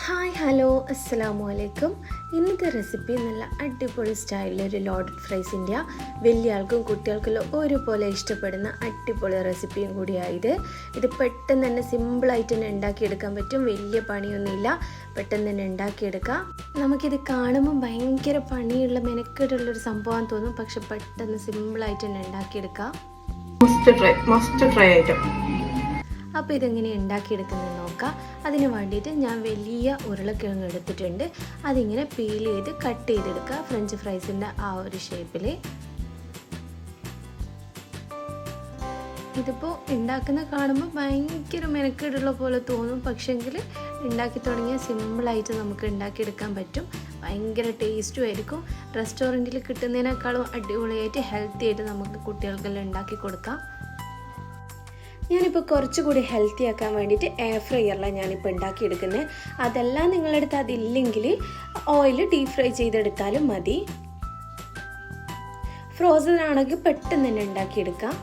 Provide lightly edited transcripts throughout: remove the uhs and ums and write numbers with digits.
Hi hello അസ്സലാമു അലൈക്കും. ഇന്നത്തെ റെസിപ്പി നല്ല അടിപൊളി സ്റ്റൈലിലൊരു ലോഡഡ് ഫ്രൈസിൻ്റെ വലിയ ആൾക്കും കുട്ടികൾക്കും ഒരുപോലെ ഇഷ്ടപ്പെടുന്ന അടിപൊളി റെസിപ്പിയും കൂടിയായത്. ഇത് പെട്ടെന്ന് തന്നെ സിമ്പിളായിട്ട് തന്നെ ഉണ്ടാക്കിയെടുക്കാൻ പറ്റും. വലിയ പണിയൊന്നുമില്ല, പെട്ടെന്ന് തന്നെ ഉണ്ടാക്കിയെടുക്കാം. നമുക്കിത് കാണുമ്പോൾ ഭയങ്കര പണിയുള്ള മെനക്കെടുള്ളൊരു സംഭവം തോന്നും, പക്ഷെ പെട്ടെന്ന് സിമ്പിളായിട്ട് തന്നെ ഉണ്ടാക്കിയെടുക്കാം. Must try item. അപ്പോൾ ഇതെങ്ങനെ ഉണ്ടാക്കിയെടുക്കുന്നത് നോക്കാം. അതിന് വേണ്ടിയിട്ട് ഞാൻ വലിയ ഉരുളക്കിഴങ്ങ് എടുത്തിട്ടുണ്ട്. അതിങ്ങനെ പീൽ ചെയ്ത് കട്ട് ചെയ്തെടുക്കുക, ഫ്രഞ്ച് ഫ്രൈസിൻ്റെ ആ ഒരു ഷേപ്പിൽ. ഇതിപ്പോൾ ഉണ്ടാക്കുന്ന കാണുമ്പോൾ ഭയങ്കര മെനക്കേടുള്ള പോലെ തോന്നും, പക്ഷേങ്കിൽ ഉണ്ടാക്കി തുടങ്ങിയാൽ സിമ്പിളായിട്ട് നമുക്ക് ഉണ്ടാക്കിയെടുക്കാൻ പറ്റും. ഭയങ്കര ടേസ്റ്റും ആയിരിക്കും. റെസ്റ്റോറൻറ്റിൽ കിട്ടുന്നതിനേക്കാളും അടിപൊളിയായിട്ട് ഹെൽത്തി ആയിട്ട് നമുക്ക് കുട്ടികൾക്കെല്ലാം ഉണ്ടാക്കി കൊടുക്കാം. ഞാനിപ്പോൾ കുറച്ചുകൂടി ഹെൽത്തി ആക്കാൻ വേണ്ടിയിട്ട് എയർ ഫ്രൈയറിലാണ് ഞാനിപ്പോൾ ഉണ്ടാക്കിയെടുക്കുന്നത്. അതെല്ലാം നിങ്ങളുടെ അടുത്ത് അതില്ലെങ്കിൽ ഓയിൽ ഡീപ് ഫ്രൈ ചെയ്തെടുത്താലും മതി. ഫ്രോസൺ ആണെങ്കിൽ പെട്ടെന്ന് തന്നെ ഉണ്ടാക്കിയെടുക്കാം.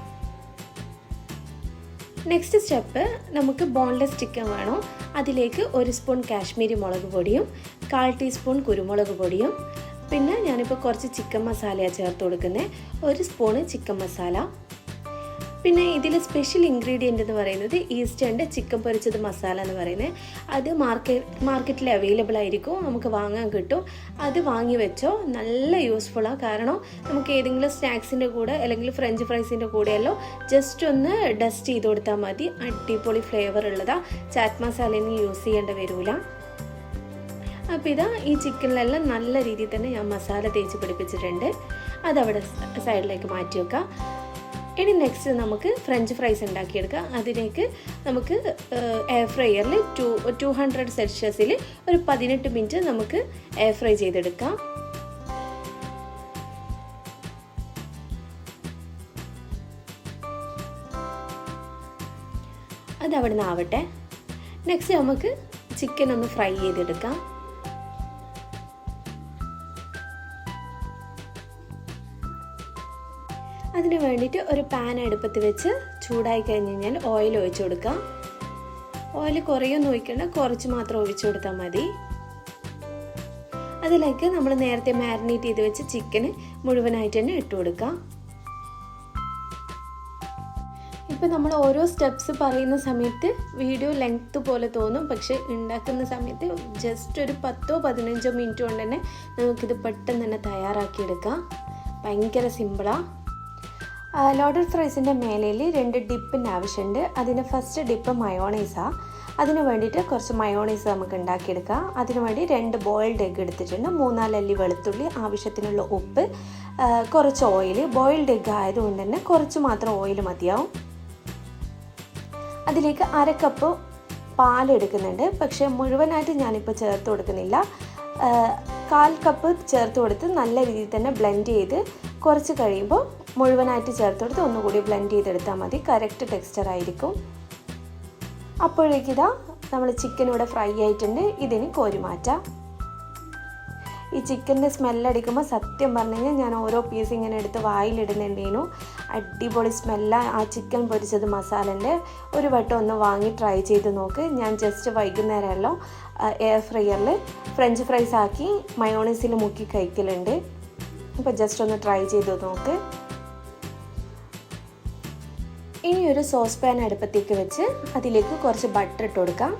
നെക്സ്റ്റ് സ്റ്റെപ്പ്, നമുക്ക് ബോൺലെസ് ചിക്കൻ വേണം. അതിലേക്ക് 1 സ്പൂൺ കാശ്മീരി മുളക് പൊടിയും 1/4 ടീസ്പൂൺ കുരുമുളക് പൊടിയും, പിന്നെ ഞാനിപ്പോൾ കുറച്ച് ചിക്കൻ മസാലയാണ് ചേർത്ത് കൊടുക്കുന്നത്. 1 സ്പൂണ് ചിക്കൻ മസാല. പിന്നെ ഇതിൽ സ്പെഷ്യൽ ഇൻഗ്രീഡിയൻ്റ് എന്ന് പറയുന്നത് ഈസ്റ്റേണിൻ്റെ ചിക്കൻ പൊരിച്ചത് മസാല എന്ന് പറയുന്നത്. അത് മാർക്കറ്റിൽ അവൈലബിൾ ആയിരിക്കും, നമുക്ക് വാങ്ങാൻ കിട്ടും. അത് വാങ്ങി വെച്ചോ, നല്ല യൂസ്ഫുള്ളാണ്. കാരണം നമുക്ക് ഏതെങ്കിലും സ്നാക്സിൻ്റെ കൂടെ അല്ലെങ്കിൽ ഫ്രഞ്ച് ഫ്രൈസിൻ്റെ കൂടെയല്ലോ ജസ്റ്റ് ഒന്ന് ഡസ്റ്റ് ചെയ്ത് കൊടുത്താൽ മതി. അടിപൊളി ഫ്ലേവർ ഉള്ളതാണ്. ചാറ്റ് മസാലയൊന്നും യൂസ് ചെയ്യേണ്ട വരില്ല. അപ്പോൾ ഇതാ ഈ ചിക്കനിലെല്ലാം നല്ല രീതിയിൽ തന്നെ ഞാൻ മസാല തേച്ച് പിടിപ്പിച്ചിട്ടുണ്ട്. അതവിടെ സൈഡിലേക്ക് മാറ്റി വെക്കാം. ഇനി നെക്സ്റ്റ് നമുക്ക് ഫ്രഞ്ച് ഫ്രൈസ് ഉണ്ടാക്കിയെടുക്കാം. അതിലേക്ക് നമുക്ക് എയർ ഫ്രൈയറിൽ 200 സെൽഷ്യസിൽ ഒരു 18 മിനിറ്റ് നമുക്ക് എയർ ഫ്രൈ ചെയ്തെടുക്കാം. അതവിടെ നിന്ന് ആവട്ടെ. നെക്സ്റ്റ് നമുക്ക് ചിക്കൻ ഒന്ന് ഫ്രൈ ചെയ്തെടുക്കാം. അതിന് വേണ്ടിയിട്ട് ഒരു പാൻ അടുപ്പത്ത് വെച്ച് ചൂടായി കഴിഞ്ഞ് കഴിഞ്ഞാൽ ഓയിൽ ഒഴിച്ചു കൊടുക്കാം. ഓയിൽ കുറേയൊന്നും ഒഴിക്കേണ്ട, കുറച്ച് മാത്രം ഒഴിച്ചു കൊടുത്താൽ മതി. അതിലേക്ക് നമ്മൾ നേരത്തെ മാരിനേറ്റ് ചെയ്ത് വെച്ച് ചിക്കന് മുഴുവനായിട്ട് തന്നെ ഇട്ട് കൊടുക്കാം. ഇപ്പം നമ്മൾ ഓരോ സ്റ്റെപ്സ് പറയുന്ന സമയത്ത് വീഡിയോ ലെങ്ത് പോലെ തോന്നും, പക്ഷെ ഉണ്ടാക്കുന്ന സമയത്ത് ജസ്റ്റ് ഒരു 10-15 മിനിറ്റ് കൊണ്ട് തന്നെ നമുക്കിത് പെട്ടെന്ന് തന്നെ തയ്യാറാക്കിയെടുക്കാം. ഭയങ്കര സിമ്പിളാണ്. ലോഡഡ് ഫ്രൈസിൻ്റെ മേലയിൽ 2 ഡിപ്പിൻ്റെ ആവശ്യമുണ്ട്. അതിന് ഫസ്റ്റ് ഡിപ്പ് മയോണൈസാണ്. അതിന് വേണ്ടിയിട്ട് കുറച്ച് മയോണൈസ് നമുക്ക് ഉണ്ടാക്കിയെടുക്കാം. അതിന് വേണ്ടി 2 ബോയിൽഡ് എഗ്ഗ് എടുത്തിട്ടുണ്ട്, 3-4 അല്ലി വെളുത്തുള്ളി, ആവശ്യത്തിനുള്ള ഉപ്പ്, കുറച്ച് ഓയിൽ. ബോയിൽഡ് എഗ്ഗ് ആയതുകൊണ്ട് തന്നെ കുറച്ച് മാത്രം ഓയിൽ മതിയാവും. അതിലേക്ക് 1/2 കപ്പ് പാലെടുക്കുന്നുണ്ട്, പക്ഷേ മുഴുവനായിട്ട് ഞാനിപ്പോൾ ചേർത്ത് കൊടുക്കുന്നില്ല. 1/4 കപ്പ് ചേർത്ത് കൊടുത്ത് നല്ല രീതിയിൽ തന്നെ ബ്ലെൻഡ് ചെയ്ത് കുറച്ച് കഴിയുമ്പോൾ മുഴുവനായിട്ട് ചേർത്ത് കൊടുത്ത് ഒന്നുകൂടി ബ്ലെൻഡ് ചെയ്തെടുത്താൽ മതി. കറക്റ്റ് ടെക്സ്ചർ ആയിരിക്കും. അപ്പോഴേക്കിതാ നമ്മൾ ചിക്കൻ ഇവിടെ ഫ്രൈ ആയിട്ടുണ്ട്. ഇതിന് കോരി മാറ്റാം. ഈ ചിക്കൻ്റെ സ്മെല്ലടിക്കുമ്പോൾ സത്യം പറഞ്ഞു കഴിഞ്ഞാൽ ഞാൻ ഓരോ പീസ് ഇങ്ങനെ എടുത്ത് വായിലിടുന്നുണ്ടേനു. അടിപൊളി സ്മെല്ലാണ് ആ ചിക്കൻ പൊരിച്ചത് മസാലൻ്റെ. ഒരു വട്ടം ഒന്ന് വാങ്ങി ട്രൈ ചെയ്ത് നോക്ക്. ഞാൻ ജസ്റ്റ് വൈകുന്നേരമല്ലോ എയർ ഫ്രൈയറിൽ ഫ്രഞ്ച് ഫ്രൈസ് ആക്കി മയോണൈസിൽ മുക്കി കഴിക്കലുണ്ട്. അപ്പോൾ ജസ്റ്റ് ഒന്ന് ട്രൈ ചെയ്ത് നോക്ക്. ഇനി ഒരു സോസ് പാൻ അടുപ്പത്തേക്ക് വെച്ച് അതിലേക്ക് കുറച്ച് ബട്ടർ ഇട്ട് കൊടുക്കാം.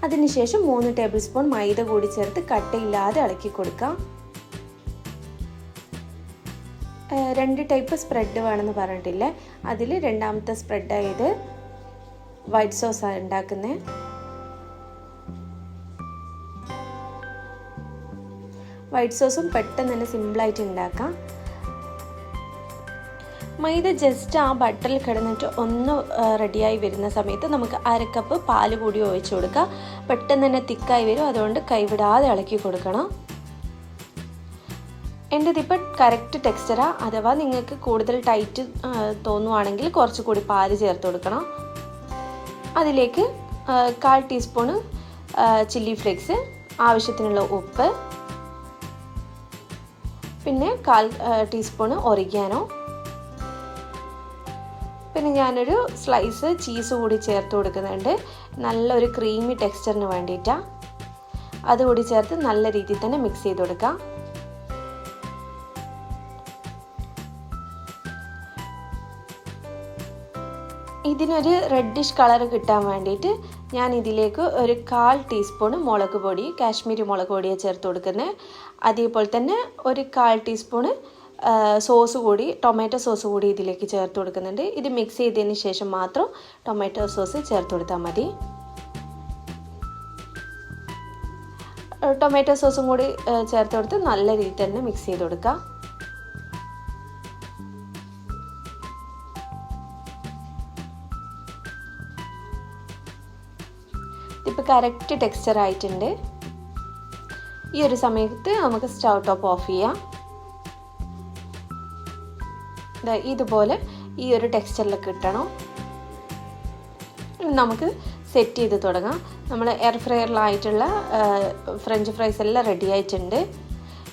അതിനുശേഷം 3 ടേബിൾ സ്പൂൺ മൈദ കൂടി ചേർത്ത് കട്ടയില്ലാതെ ഇളക്കി കൊടുക്കാം. 2 ടൈപ്പ് സ്പ്രെഡ് വേണമെന്ന് പറഞ്ഞിട്ടില്ലേ, അതിൽ രണ്ടാമത്തെ സ്പ്രെഡായത് വൈറ്റ് സോസാണ് ഉണ്ടാക്കുന്നത്. വൈറ്റ് സോസും പെട്ടെന്ന് തന്നെ സിമ്പിളായിട്ട് ഉണ്ടാക്കാം. മൈദ ജസ്റ്റ് ആ ബട്ടറിൽ കിടന്നിട്ട് ഒന്ന് റെഡിയായി വരുന്ന സമയത്ത് നമുക്ക് 1/2 കപ്പ് പാല് കൂടി ഒഴിച്ചു കൊടുക്കുക. പെട്ടെന്ന് തന്നെ തിക്കായി വരും, അതുകൊണ്ട് കൈവിടാതെ ഇളക്കി കൊടുക്കണം. എൻ്റെ ഇതിപ്പോൾ കറക്റ്റ് ടെക്സ്ചറാണ്. അഥവാ നിങ്ങൾക്ക് കൂടുതൽ ടൈറ്റ് തോന്നുവാണെങ്കിൽ കുറച്ചുകൂടി പാല് ചേർത്ത് കൊടുക്കണം. അതിലേക്ക് 1/4 ടീസ്പൂണ് ചില്ലി ഫ്ലേക്സ്, ആവശ്യത്തിനുള്ള ഉപ്പ്, പിന്നെ 1/4 ടീസ്പൂണ് ഒറിഗാനോ, പിന്നെ ഞാനൊരു സ്ലൈസ് ചീസ് കൂടി ചേർത്ത് കൊടുക്കുന്നുണ്ട്. നല്ലൊരു ക്രീമി ടെക്സ്ചറിന് വേണ്ടിയിട്ടാണ്. അതുകൂടി ചേർത്ത് നല്ല രീതിയിൽ തന്നെ മിക്സ് ചെയ്ത് കൊടുക്കാം. ഇതിനൊരു റെഡിഷ് കളർ കിട്ടാൻ വേണ്ടിയിട്ട് ഞാൻ ഇതിലേക്ക് ഒരു 1/4 ടീസ്പൂൺ മുളക് പൊടി, കാശ്മീരി മുളക് പൊടിയാണ് ചേർത്ത് കൊടുക്കുന്നത്. അതേപോലെ തന്നെ ഒരു 1/4 ടീസ്പൂൺ സോസ് കൂടി, ടൊമാറ്റോ സോസ് കൂടി ഇതിലേക്ക് ചേർത്ത് കൊടുക്കുന്നുണ്ട്. ഇത് മിക്സ് ചെയ്തതിന് ശേഷം മാത്രം ടൊമാറ്റോ സോസ് ചേർത്ത് കൊടുത്താൽ മതി. ടൊമാറ്റോ സോസും കൂടി ചേർത്ത് കൊടുത്ത് നല്ല രീതിയിൽ തന്നെ മിക്സ് ചെയ്ത് കൊടുക്കാം. ഇപ്പോൾ കറക്റ്റ് ടെക്സ്ചർ ആയിട്ടുണ്ട്. ഈ ഒരു സമയത്ത് നമുക്ക് സ്റ്റൗ ടോപ്പ് ഓഫ് ചെയ്യാം. ഇതുപോലെ ഈ ഒരു ടെക്സ്ചറിൽ കിട്ടണം. നമുക്ക് സെറ്റ് ചെയ്ത് തുടങ്ങാം. നമ്മൾ എയർ ഫ്രയറിലായിട്ടുള്ള ഫ്രഞ്ച് ഫ്രൈസ് എല്ലാം റെഡി ആയിട്ടുണ്ട്.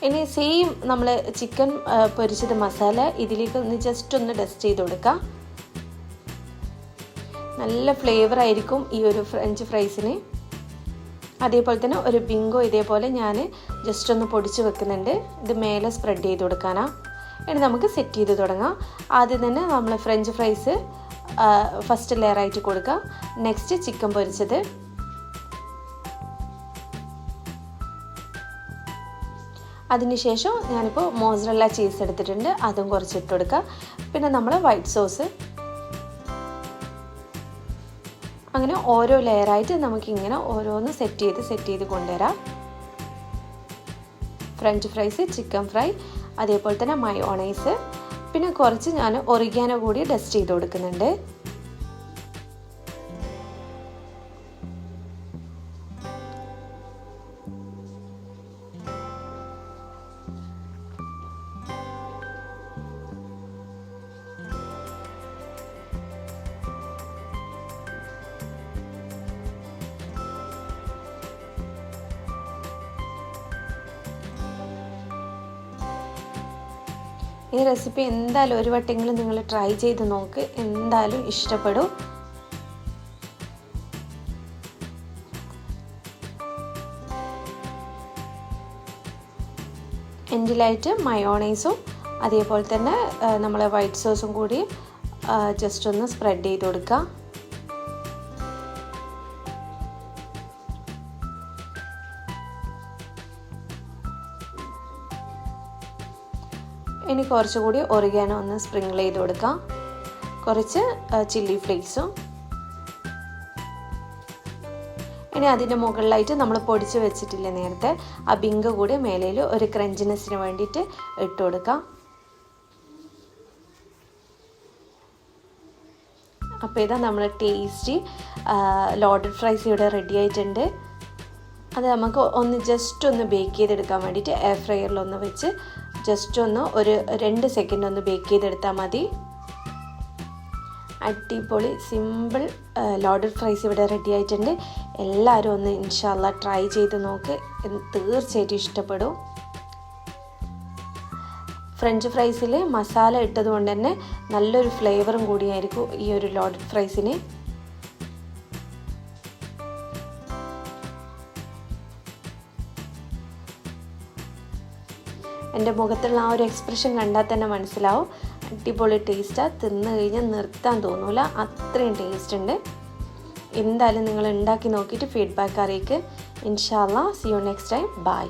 ഇനി സെയിം നമ്മൾ ചിക്കൻ പൊരിച്ചത് മസാല ഇതിലേക്ക് ഒന്ന് ജസ്റ്റ് ഒന്ന് ഡസ്റ്റ് ചെയ്ത് കൊടുക്കാം. നല്ല ഫ്ലേവർ ആയിരിക്കും ഈ ഒരു ഫ്രഞ്ച് ഫ്രൈസിന്. അതേപോലെ തന്നെ ഒരു ബിങ്കോ ഇതേപോലെ ഞാൻ ജസ്റ്റ് ഒന്ന് പൊടിച്ച് വെക്കുന്നുണ്ട്. ഇത് മേലെ സ്പ്രെഡ് ചെയ്ത് കൊടുക്കാനാണ്. ഇനി നമുക്ക് സെറ്റ് ചെയ്ത് തുടങ്ങാം. ആദ്യം തന്നെ നമ്മൾ ഫ്രഞ്ച് ഫ്രൈസ് ഫസ്റ്റ് ലെയർ ആയിട്ട് കൊടുക്കാം. നെക്സ്റ്റ് ചിക്കൻ പൊരിച്ചത്, അതിനുശേഷം ഞാനിപ്പോൾ മോസറല്ല ചീസ് എടുത്തിട്ടുണ്ട്, അതും കുറച്ച് ഇട്ട് കൊടുക്കാം. പിന്നെ നമ്മൾ വൈറ്റ് സോസ്. അങ്ങനെ ഓരോ ലെയറായിട്ട് നമുക്കിങ്ങനെ ഓരോന്ന് സെറ്റ് ചെയ്ത് കൊണ്ടുവരാം. ഫ്രഞ്ച് ഫ്രൈസ്, ചിക്കൻ ഫ്രൈ, അതേപോലെ തന്നെ മയോണൈസ്, പിന്നെ കുറച്ച് ഞാൻ ഒറിഗാനോ കൂടി ഡസ്റ്റ് ചെയ്ത് കൊടുക്കുന്നുണ്ട്. ഈ റെസിപ്പി എന്തായാലും ഒരു വട്ടെങ്കിലും നിങ്ങൾ ട്രൈ ചെയ്ത് നോക്ക്, എന്തായാലും ഇഷ്ടപ്പെടും. എൻഡിലായിട്ട് മയോണൈസും അതേപോലെ തന്നെ നമ്മളെ വൈറ്റ് സോസും കൂടി ജസ്റ്റ് ഒന്ന് സ്പ്രെഡ് ചെയ്ത് കൊടുക്കുക. ഇനി കുറച്ചുകൂടി ഒറിഗാനോ ഒന്ന് സ്പ്രിങ്കിൾ ചെയ്ത് കൊടുക്കാം. കുറച്ച് ചില്ലി ഫ്ലേക്സും. ഇനി അതിൻ്റെ മുകളിലായിട്ട് നമ്മൾ പൊടിച്ച് വെച്ചിട്ടില്ല നേരത്തെ, ആ ബിങ്ക് കൂടി മേലയിൽ ഒരു ക്രഞ്ചിനെസ്സിന് വേണ്ടിയിട്ട് ഇട്ട് കൊടുക്കാം. അപ്പോൾ ഇതാ നമ്മൾ ടേസ്റ്റി ലോഡഡ് ഫ്രൈസ് ഇവിടെ റെഡി ആയിട്ടുണ്ട്. അത് നമുക്ക് ഒന്ന് ജസ്റ്റ് ഒന്ന് ബേക്ക് ചെയ്തെടുക്കാൻ വേണ്ടിയിട്ട് എയർ ഫ്രയറിലൊന്ന് വെച്ച് ജസ്റ്റ് ഒന്ന് ഒരു 2 സെക്കൻഡ് ഒന്ന് ബേക്ക് ചെയ്തെടുത്താൽ മതി. അടിപൊളി സിമ്പിൾ ലോഡഡ് ഫ്രൈസ് ഇവിടെ റെഡി ആയിട്ടുണ്ട്. എല്ലാവരും ഒന്ന് ഇൻഷാല്ലാ ട്രൈ ചെയ്ത് നോക്ക്, തീർച്ചയായിട്ടും ഇഷ്ടപ്പെടും. ഫ്രഞ്ച് ഫ്രൈസിൽ മസാല ഇട്ടത് കൊണ്ട് തന്നെ നല്ലൊരു ഫ്ലേവറും കൂടിയായിരിക്കും ഈ ഒരു ലോഡഡ് ഫ്രൈസിന്. എൻ്റെ മുഖത്തുള്ള ആ ഒരു എക്സ്പ്രഷൻ കണ്ടാൽ തന്നെ മനസ്സിലാവും. അടിപൊളി ടേസ്റ്റാണ്, തിന്നു കഴിഞ്ഞാൽ നിർത്താൻ തോന്നില്ല, അത്രയും ടേസ്റ്റ് ഉണ്ട്. എന്തായാലും നിങ്ങൾ ഉണ്ടാക്കി നോക്കിയിട്ട് ഫീഡ്ബാക്ക് അറിയിക്കുക. ഇൻഷാ അല്ലാ, see you next time. By.